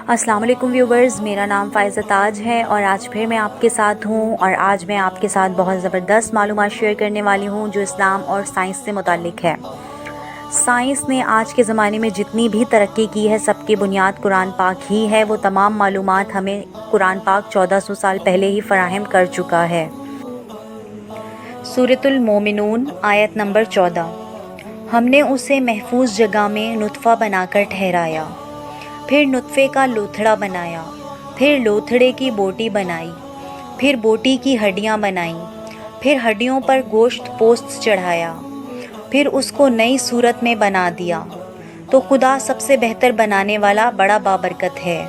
السلام علیکم ویورز، میرا نام فائزہ تاج ہے اور آج پھر میں آپ کے ساتھ ہوں اور آج میں آپ کے ساتھ بہت زبردست معلومات شیئر کرنے والی ہوں جو اسلام اور سائنس سے متعلق ہے۔ سائنس نے آج کے زمانے میں جتنی بھی ترقی کی ہے سب کی بنیاد قرآن پاک ہی ہے۔ وہ تمام معلومات ہمیں قرآن پاک 1400 سال پہلے ہی فراہم کر چکا ہے۔ سورۃ المومنون آیت نمبر 14۔ ہم نے اسے محفوظ جگہ میں نطفہ بنا کر ٹھہرایا، پھر نطفے کا لوتھڑا بنایا، پھر لوتھڑے کی بوٹی بنائی، پھر بوٹی کی ہڈیاں بنائیں، پھر ہڈیوں پر گوشت پوست چڑھایا، پھر اس کو نئی صورت میں بنا دیا۔ تو خدا سب سے بہتر بنانے والا بڑا بابرکت ہے۔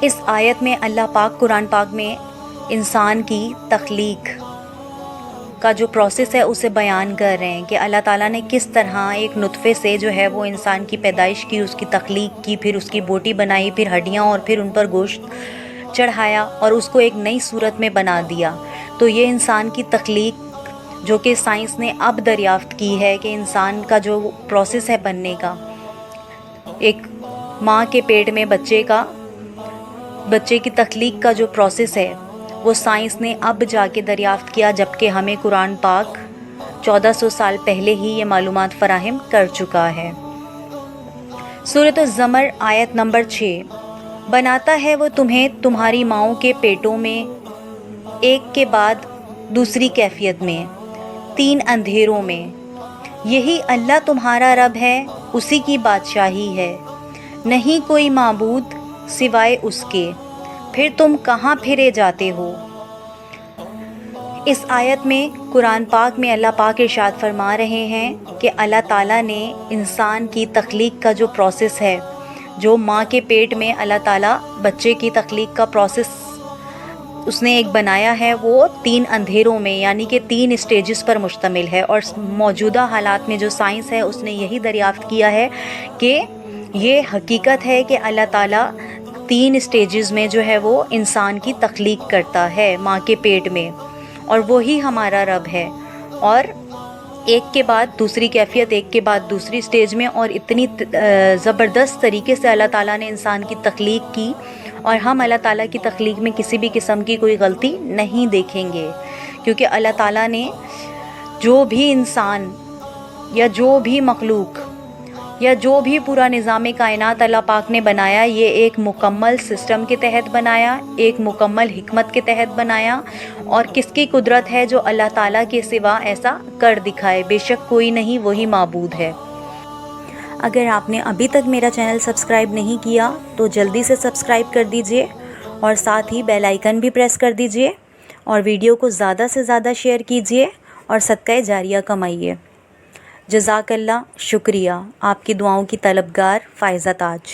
اس آیت میں اللہ پاک قرآن پاک میں انسان کی تخلیق کا جو پروسیس ہے اسے بیان کر رہے ہیں کہ اللہ تعالیٰ نے کس طرح ایک نطفے سے جو ہے وہ انسان کی پیدائش کی، اس کی تخلیق کی، پھر اس کی بوٹی بنائی، پھر ہڈیاں اور پھر ان پر گوشت چڑھایا اور اس کو ایک نئی صورت میں بنا دیا۔ تو یہ انسان کی تخلیق جو کہ سائنس نے اب دریافت کی ہے کہ انسان کا جو پروسیس ہے بننے کا، ایک ماں کے پیٹ میں بچے کی تخلیق کا جو پروسیس ہے وہ سائنس نے اب جا کے دریافت کیا، جبکہ ہمیں قرآن پاک 1400 سال پہلے ہی یہ معلومات فراہم کر چکا ہے۔ سورۃ الزمر آیت نمبر 6۔ بناتا ہے وہ تمہیں تمہاری ماؤں کے پیٹوں میں ایک کے بعد دوسری کیفیت میں، 3 اندھیروں میں۔ یہی اللہ تمہارا رب ہے، اسی کی بادشاہی ہے، نہیں کوئی معبود سوائے اس کے، پھر تم کہاں پھرے جاتے ہو۔ اس آیت میں قرآن پاک میں اللہ پاک ارشاد فرما رہے ہیں کہ اللہ تعالیٰ نے انسان کی تخلیق کا جو پروسیس ہے، جو ماں کے پیٹ میں اللہ تعالیٰ بچے کی تخلیق کا پروسیس اس نے ایک بنایا ہے، وہ 3 اندھیروں میں یعنی کہ 3 اسٹیجز پر مشتمل ہے۔ اور موجودہ حالات میں جو سائنس ہے اس نے یہی دریافت کیا ہے کہ یہ حقیقت ہے کہ اللہ تعالیٰ 3 اسٹیجز میں جو ہے وہ انسان کی تخلیق کرتا ہے ماں کے پیٹ میں، اور وہی ہمارا رب ہے۔ اور ایک کے بعد دوسری کیفیت، ایک کے بعد دوسری اسٹیج میں، اور اتنی زبردست طریقے سے اللہ تعالیٰ نے انسان کی تخلیق کی، اور ہم اللہ تعالیٰ کی تخلیق میں کسی بھی قسم کی کوئی غلطی نہیں دیکھیں گے، کیونکہ اللہ تعالیٰ نے جو بھی انسان یا جو بھی مخلوق یا جو بھی پورا نظام کائنات اللہ پاک نے بنایا، یہ ایک مکمل سسٹم کے تحت بنایا، ایک مکمل حکمت کے تحت بنایا۔ اور کس کی قدرت ہے جو اللہ تعالیٰ کے سوا ایسا کر دکھائے؟ بے شک کوئی نہیں، وہی معبود ہے۔ اگر آپ نے ابھی تک میرا چینل سبسکرائب نہیں کیا تو جلدی سے سبسکرائب کر دیجئے اور ساتھ ہی بیل آئیکن بھی پریس کر دیجئے، اور ویڈیو کو زیادہ سے زیادہ شیئر کیجئے اور صدقہ جاریہ کمائیے۔ جزاک اللہ، شکریہ۔ آپ کی دعاؤں کی طلبگار، فائزہ تاج۔